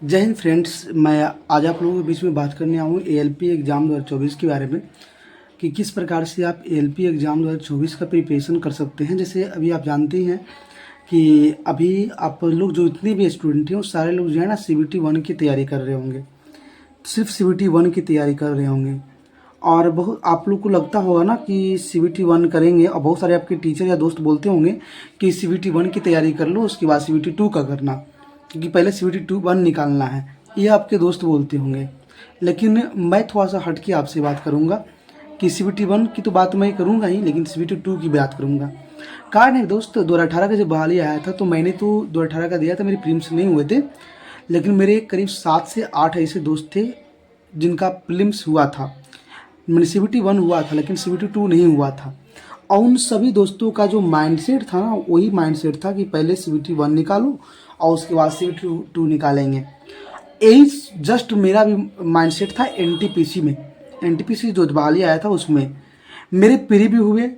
जय हिंद फ्रेंड्स। मैं आज आप लोगों के बीच में बात करने आया हूँ एएलपी एग्ज़ाम 2024 के बारे में कि किस प्रकार से आप एएलपी एग्ज़ाम 2024 का प्रिपरेशन कर सकते हैं। जैसे अभी आप जानते ही हैं कि अभी आप लोग जो इतने भी स्टूडेंट हैं वो सारे लोग जो है ना CBT 1 की तैयारी कर रहे होंगे, सिर्फ CBT 1 की तैयारी कर रहे होंगे। और बहुत आप लोग को लगता होगा ना कि CBT 1 करेंगे, और बहुत सारे आपके टीचर या दोस्त बोलते होंगे कि CBT 1 की तैयारी कर लो, उसके बाद CBT 2 का करना, क्योंकि पहले CBT 2 1 निकालना है, ये आपके दोस्त बोलते होंगे। लेकिन मैं थोड़ा सा हट के आपसे बात करूंगा कि CBT 1 की तो बात मैं करूंगा ही, लेकिन CBT 2 की बात करूंगा। कारण है दोस्त, 2018 का जब बहाली आया था तो मैंने तो 2018 का दिया था, मेरे प्रीलिम्स नहीं हुए थे, लेकिन मेरे करीब 7 से 8 ऐसे दोस्त थे जिनका प्रीलिम्स हुआ था। मैंने CBT 1 हुआ था लेकिन CBT 2 नहीं हुआ था। और उन सभी दोस्तों का जो माइंडसेट था ना, वही माइंडसेट था कि पहले CBT 1 निकालो और उसके बाद CBT 2 निकालेंगे। यही जस्ट मेरा भी माइंडसेट था। NTPC में, NTPC जो बहाली आया था उसमें मेरे प्री भी हुए,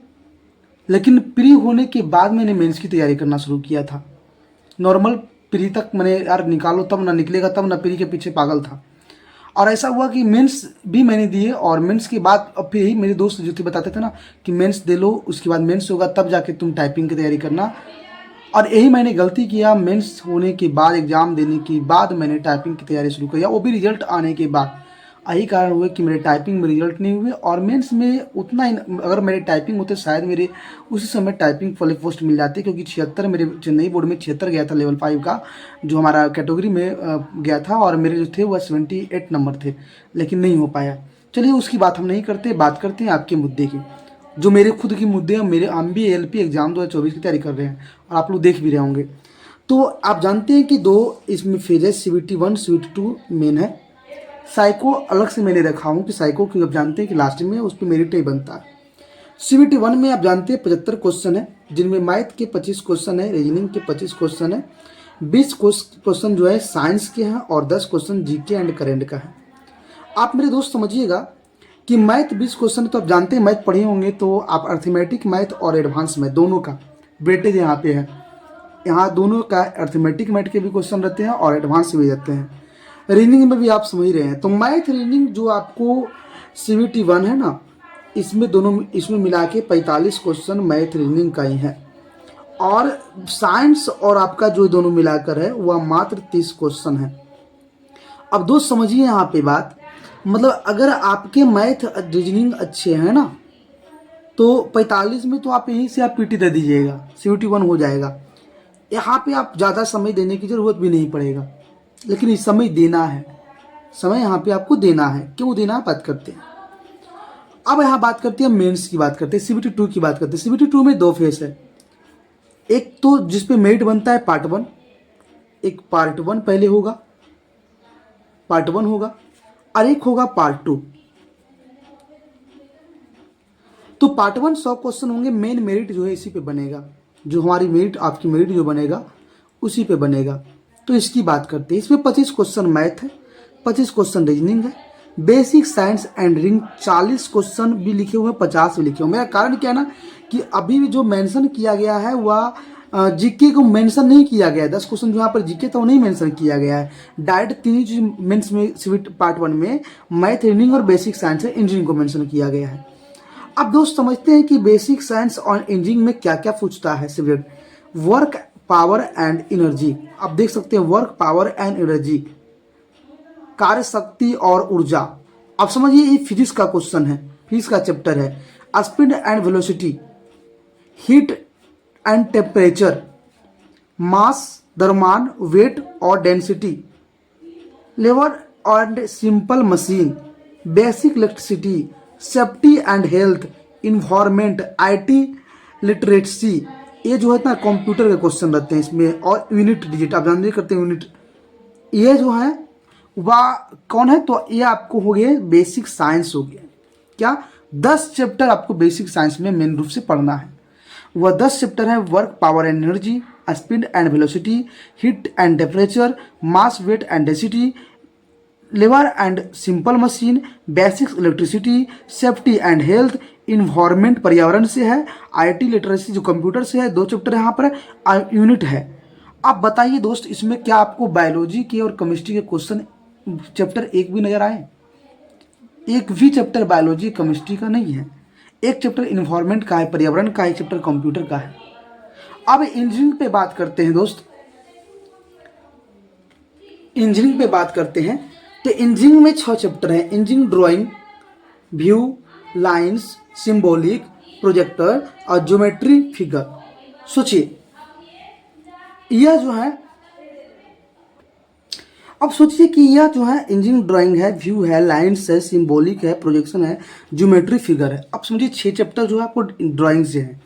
लेकिन प्री होने के बाद मैंने मेंस की तैयारी करना शुरू किया था। नॉर्मल प्री तक मैंने यार निकालो तब ना निकलेगा, तब ना प्री के पीछे पागल था। और ऐसा हुआ कि मेंस भी मैंने दिए, और मेंस के बाद अब फिर ही मेरे दोस्त जो थे बताते थे ना कि मेंस दे लो, उसके बाद मेंस होगा तब जाके तुम टाइपिंग की तैयारी करना। और यही मैंने गलती किया, मेंस होने के बाद एग्ज़ाम देने के बाद मैंने टाइपिंग की तैयारी शुरू किया, वो भी रिजल्ट आने के बाद। यही कारण हुआ कि मेरे टाइपिंग में रिजल्ट नहीं हुए, और मेंस में उतना ही, अगर मेरे टाइपिंग होते शायद मेरे उसी समय टाइपिंग वाले पोस्ट मिल जाते, क्योंकि 76 मेरे चेन्नई बोर्ड में 76 गया था लेवल 5 का, जो हमारा कैटेगरी में गया था, और मेरे जो थे वह 78 नंबर थे, लेकिन नहीं हो पाया। चलिए उसकी बात हम नहीं करते, बात करते हैं आपके मुद्दे की, जो मेरे खुद के मुद्दे हैं। मेरे हम भी ALP एग्ज़ाम 2024 की तैयारी कर रहे हैं और आप लोग देख भी रहे होंगे। तो आप जानते हैं कि दो इसमें फेज है, CBT 1 CBT 2 मेन है। साइको अलग से मैंने रखा हूँ कि साइको की आप जानते हैं कि लास्ट में उस पर मेरिट ही बनता है। CBT 1 में आप जानते हैं 75 क्वेश्चन है, जिनमें मैथ के 25 क्वेश्चन है, रीजनिंग के 25 क्वेश्चन है, 20 क्वेश्चन जो है साइंस के हैं, और 10 क्वेश्चन GK एंड करेंट का है। आप मेरे दोस्त समझिएगा कि मैथ 20 क्वेश्चन, तो आप जानते हैं मैथ पढ़े होंगे, तो आप अर्थमेटिक मैथ और एडवांस मैथ दोनों का वेटेज यहाँ पे है। यहाँ दोनों का अर्थमेटिक मैथ के भी क्वेश्चन रहते हैं और एडवांस भी रहते हैं। रीजनिंग में भी आप समझ रहे हैं, तो मैथ रीजनिंग जो आपको CBT 1 है ना, इसमें दोनों, इसमें मिला के 45 क्वेश्चन मैथ रीजनिंग का ही है, और साइंस और आपका जो दोनों मिलाकर है वह मात्र 30 क्वेश्चन है। अब दोस्त समझिए यहाँ पे बात, मतलब अगर आपके मैथ रीजनिंग अच्छे हैं ना, तो 45 में तो आप यहीं से आप PT दे दीजिएगा, CBT 1 हो जाएगा। यहाँ पे आप ज़्यादा समय देने की ज़रूरत भी नहीं पड़ेगा, लेकिन इस समय देना है, समय यहाँ पे आपको देना है। क्यों देना है बात करते हैं। अब यहाँ बात करते हैं मेंस की, बात करते हैं CBT 2 की बात करते हैं। CBT 2 में 2 फेस है, एक तो जिसपे मेरिट बनता है पार्ट 1, एक पार्ट 1 पहले होगा, पार्ट 1 होगा, और एक होगा पार्ट 2। तो पार्ट 1 100 क्वेश्चन होंगे, मेन मेरिट जो है इसी पे बनेगा, जो हमारी मेरिट, आपकी मेरिट जो बनेगा उसी पे बनेगा। तो इसकी बात करते हैं। इसमें 25 क्वेश्चन मैथ है, 25 क्वेश्चन रीजनिंग है, basic science and ring 40 question भी लिखे हुए हैं, 50 भी लिखे हुए हैं। मेरा कारण क्या है ना कि अभी भी जो मेंशन किया गया है वह GK को मेंशन नहीं किया गया है। 10 क्वेश्चन जो यहाँ पर GK था वो नहीं मेंशन किया गया है। डायरेक्ट 3 चीज मेंस में CBT पार्ट 1 में मैथ रीजनिंग और बेसिक साइंस है, इंजीनियरिंग को मेंशन किया गया है। अब दोस्त समझते हैं कि बेसिक साइंस और इंजीनियरिंग में क्या क्या पूछता है subject. Work, power and energy, आप देख सकते हैं वर्क, पावर एंड एनर्जी, कार्य शक्ति और ऊर्जा। आप समझिए ये फिजिक्स का क्वेश्चन है, फिजिक्स का चैप्टर है। Speed and velocity, heat and temperature, mass, द्रव्यमान, वेट और density, labour and simple machine, basic electricity, safety and health, environment, IT literacy. ये जो है ना कंप्यूटर के क्वेश्चन रहते हैं इसमें, और यूनिट डिजिट आप जानते करते हैं यूनिट, ये जो है वह कौन है, तो ये आपको हो गया बेसिक साइंस हो गया। क्या 10 चैप्टर आपको बेसिक साइंस में मेन रूप से पढ़ना है। वह 10 चैप्टर है, work, power and energy, speed and velocity, heat and temperature, mass, weight and density, labour and simple machine, basic electricity, safety and health, environment पर्यावरण से है, IT लिटरेसी जो कंप्यूटर से है, 2 चैप्टर यहाँ पर है, यूनिट है। आप बताइए दोस्त, इसमें क्या आपको बायोलॉजी के और केमिस्ट्री के क्वेश्चन चैप्टर एक भी नजर आए? एक भी चैप्टर बायोलॉजी केमिस्ट्री का नहीं है। एक चैप्टर इन्वायरमेंट का है, पर्यावरण का, एक चैप्टर कंप्यूटर का है। अब इंजीनियरिंग पे बात करते हैं दोस्त, इंजीनियरिंग पे बात करते हैं। तो इंजीनियरिंग में 6 चैप्टर हैं। Engineering drawing, view, lines, symbolic, projector और ज्योमेट्री फिगर। सोचिए, यह जो है, अब सोचिए कि यह जो है इंजीनियरिंग ड्राइंग है, व्यू है, लाइंस है, सिंबॉलिक है, प्रोजेक्शन है, ज्योमेट्री फिगर है। अब समझिए 6 चैप्टर जो है आपको ड्राइंग से है।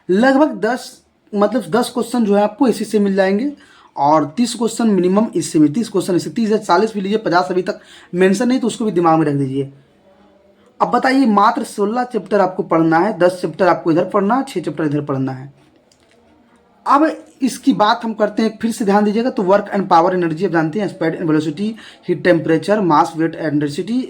लगभग 10 क्वेश्चन जो है आपको इसी से मिल जाएंगे और 30 क्वेश्चन मिनिमम इससे में, 30 क्वेश्चन इससे, 30 या 40 भी लीजिए, 50 अभी तक मेंशन नहीं तो उसको भी दिमाग में रख दीजिए। अब बताइए, मात्र 16 चैप्टर आपको पढ़ना है, 10 चैप्टर आपको इधर पढ़ना है, 6 चैप्टर इधर पढ़ना है। अब इसकी बात हम करते हैं, फिर से ध्यान दीजिएगा। तो वर्क एंड पावर एनर्जी आप जानते हैं, speed and velocity, heat temperature, mass weight and density,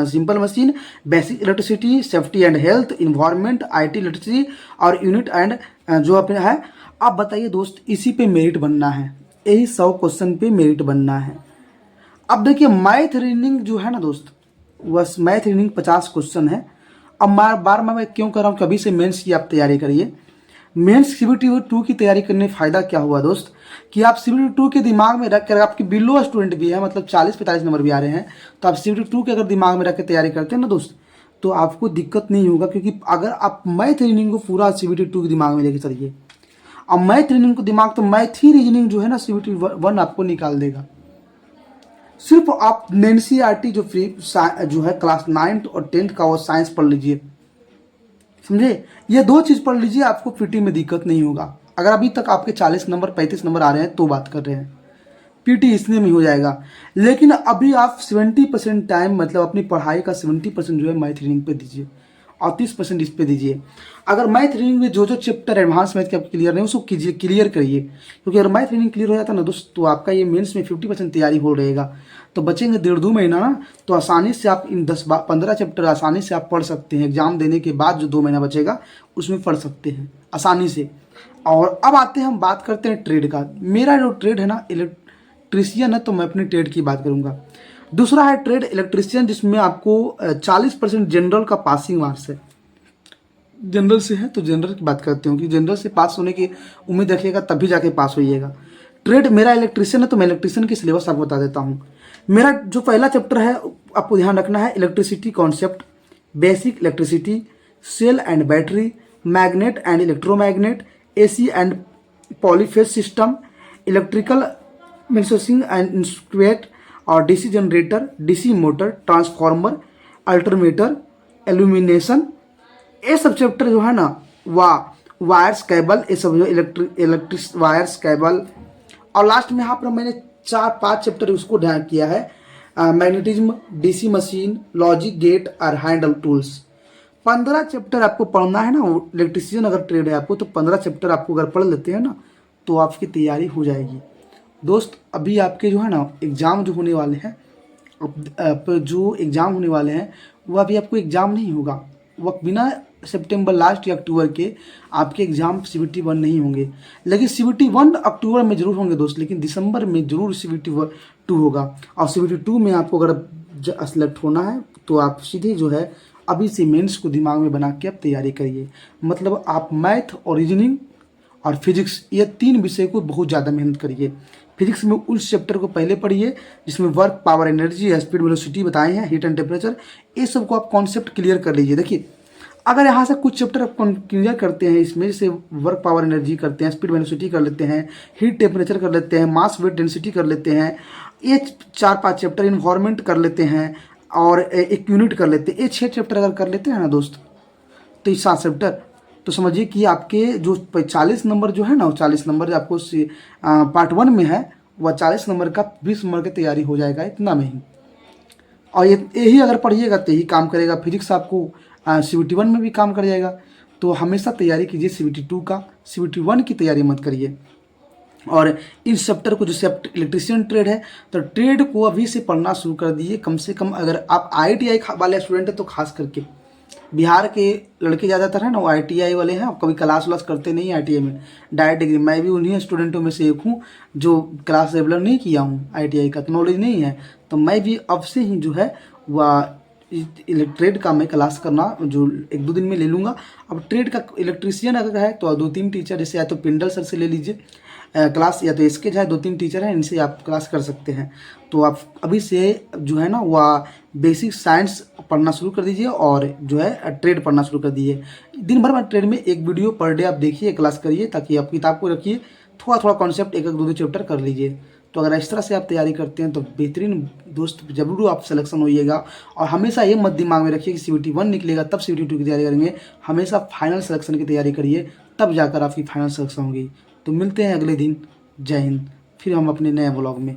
simple machine, basic electricity, safety and health, environment, IT literacy और यूनिट एंड जो अपने है। आप बताइए दोस्त, इसी पे मेरिट बनना है, यही 100 क्वेश्चन पे मेरिट बनना है। अब देखिए मैथ रीजनिंग जो है ना दोस्त, बस मैथ रीजनिंग 50 क्वेश्चन है। अब बार मैं क्यों कर रहा हूँ, कभी से मेंस की आप तैयारी करिए। मेंस सीबीटी 2 की तैयारी करने फ़ायदा क्या हुआ दोस्त, कि आप सीबीटी 2 के दिमाग में रख कर, आपके बिलो स्टूडेंट भी है, मतलब 40-45 नंबर भी आ रहे हैं, तो आप सीबीटी 2 के अगर दिमाग में रख के तैयारी करते हैं ना दोस्त, तो आपको दिक्कत नहीं होगा। क्योंकि अगर आप मैथ रीजनिंग को पूरा सीबीटी 2 के दिमाग में लेके चलिए, अब मैथ रीजनिंग को दिमाग, तो मैथ ही रीजनिंग जो है ना सीबीटी 1 आपको निकाल देगा। सिर्फ आप एनसीईआरटी जो फ्री जो है क्लास 9 और 10 का वो साइंस पढ़ लीजिए, समझे। ये 2 चीज़ पढ़ लीजिए, आपको पीटी में दिक्कत नहीं होगा। अगर अभी तक आपके 40 नंबर 35 नंबर आ रहे हैं तो बात कर रहे हैं, पीटी इसमें भी हो जाएगा। लेकिन अभी आप 70% टाइम, मतलब अपनी पढ़ाई का 70% जो है मैथ रीडिंग पे दीजिए और 30% इस पे दीजिए। अगर मैथ रीडिंग में जो चैप्टर एडवांस मैथ के आपको क्लियर नहीं उसको कीजिए, क्लियर करिए। क्योंकि अगर मैथ रीडिंग क्लियर हो जाता है ना दोस्त, तो आपका ये मेंस में 50% तैयारी हो रहेगा, तो बचेंगे 1.5-2 महीना ना, तो आसानी से आप इन 10-15 चैप्टर आसानी से आप पढ़ सकते हैं। एग्जाम देने के बाद जो 2 महीना बचेगा उसमें पढ़ सकते हैं आसानी से। और अब आते हैं, हम बात करते हैं ट्रेड का। मेरा जो ट्रेड है ना इलेक्ट्रीशियन है, तो मैं अपनी ट्रेड की बात करूंगा। दूसरा है ट्रेड इलेक्ट्रीशियन, जिसमें आपको 40% जनरल का पासिंग मार्क्स है। जनरल से है तो जनरल की बात करते हो कि जनरल से पास होने की उम्मीद रखिएगा, तभी जाके पास होइएगा। ट्रेड मेरा इलेक्ट्रीशियन है, तो मैं इलेक्ट्रीशियन की सिलेबस आपको बता देता हूँ। मेरा जो पहला चैप्टर है आपको ध्यान रखना है, electricity concept, basic electricity, cell and battery, magnet and electromagnet, AC and polyphase system, electrical manufacturing and instrument और DC generator, DC motor, transformer, alternator, illumination. ये सब चैप्टर जो है ना, वायर्स केबल, ये सब जो इलेक्ट्रिक वायर्स केबल। और लास्ट में यहाँ पर मैंने 4-5 चैप्टर उसको ध्यान किया है, magnetism, DC machine, logic gate और हैंडल टूल्स। 15 चैप्टर आपको पढ़ना है ना। इलेक्ट्रिशियन अगर ट्रेड है आपको, तो 15 चैप्टर आपको अगर पढ़ लेते हैं ना, तो आपकी तैयारी हो जाएगी दोस्त। अभी आपके जो है ना एग्ज़ाम जो होने वाले हैं, जो एग्ज़ाम होने वाले हैं वो अभी आपको एग्ज़ाम नहीं होगा, वो बिना सितंबर लास्ट या अक्टूबर के आपके एग्ज़ाम सीबीटी 1 नहीं होंगे। लेकिन सीबीटी 1 अक्टूबर में जरूर होंगे दोस्त, लेकिन दिसंबर में जरूर सीबीटी 2 होगा। और सीबीटी 2 में आपको अगर सेलेक्ट होना है तो आप सीधे जो है अभी से मेंस को दिमाग में बना के आप तैयारी करिए। मतलब आप मैथ और रीजनिंग और फिजिक्स, ये 3 विषय को बहुत ज़्यादा मेहनत करिए। फिजिक्स में उस चैप्टर को पहले पढ़िए जिसमें work, power, energy, speed, velocity बताए हैं, हीट एंड टेम्परेचर, ये सब को आप कॉन्सेप्ट क्लियर कर लीजिए। देखिए, अगर यहाँ से कुछ चैप्टर आप क्लियर करते हैं, इसमें जैसे वर्क, पावर, एनर्जी करते हैं, स्पीड, वेलोसिटी कर लेते हैं, हीट टेम्परेचर कर लेते हैं, मास वेट डेंसिटी कर लेते हैं, ये 4-5 चैप्टर, इन्वायरमेंट कर लेते हैं और एक यूनिट कर लेते हैं, ये 6 चैप्टर अगर कर लेते हैं ना दोस्त, तो ये 7 चैप्टर, तो समझिए कि आपके जो 40 नंबर जो है ना, 40 नंबर आपको पार्ट 1 में है, वह 40 नंबर का 20 नंबर की तैयारी हो जाएगा इतना में ही। और यही अगर पढ़िएगा तो यही काम करेगा। फिजिक्स आपको सीबीटी 1 में भी काम कर जाएगा। तो हमेशा तैयारी कीजिए सीबीटी 2 का, सीबीटी 1 की तैयारी मत करिए। और इन चैप्टर को, जैसे इलेक्ट्रीशियन ट्रेड है, तो ट्रेड को अभी से पढ़ना शुरू कर दिए। कम से कम अगर आप IITI वाले स्टूडेंट हैं तो खास करके बिहार के लड़के ज़्यादातर हैं ना, वो ITI वाले हैं, कभी क्लास व्लास करते नहीं ITI में, डायरेक्ट डिग्री। मैं भी उन्हीं स्टूडेंटों में से एक हूँ जो क्लास रेगुलर नहीं किया हूँ, ITI का तो नॉलेज नहीं है। तो मैं भी अब से ही जो है वह ट्रेड का मैं क्लास करना जो 1-2 दिन में ले लूँगा। अब ट्रेड का इलेक्ट्रीशियन अगर है तो 2-3 टीचर, जैसे या तो पिंडल सर से ले लीजिए क्लास, या तो इसके जो है 2-3 टीचर हैं, इनसे आप क्लास कर सकते हैं। तो आप अभी से जो है ना वह बेसिक साइंस पढ़ना शुरू कर दीजिए और जो है ट्रेड पढ़ना शुरू कर दीजिए। दिन भर में ट्रेड में एक वीडियो पर डे आप देखिए, क्लास करिए, ताकि आप किताब को रखिए, थोड़ा थोड़ा कॉन्सेप्ट 1-1 2-2 चैप्टर कर लीजिए। तो अगर इस तरह से आप तैयारी करते हैं तो बेहतरीन दोस्त जरूर आप सिलेक्शन होइएगा। और हमेशा ये मत दिमाग में रखिए कि CBT 1 निकलेगा तब CBT 2 की तैयारी करेंगे। हमेशा फाइनल सिलेक्शन की तैयारी करिए, तब जाकर आपकी फाइनल सिलेक्शन होगी। तो मिलते हैं अगले दिन। जय हिंद। फिर हम अपने नए ब्लॉग में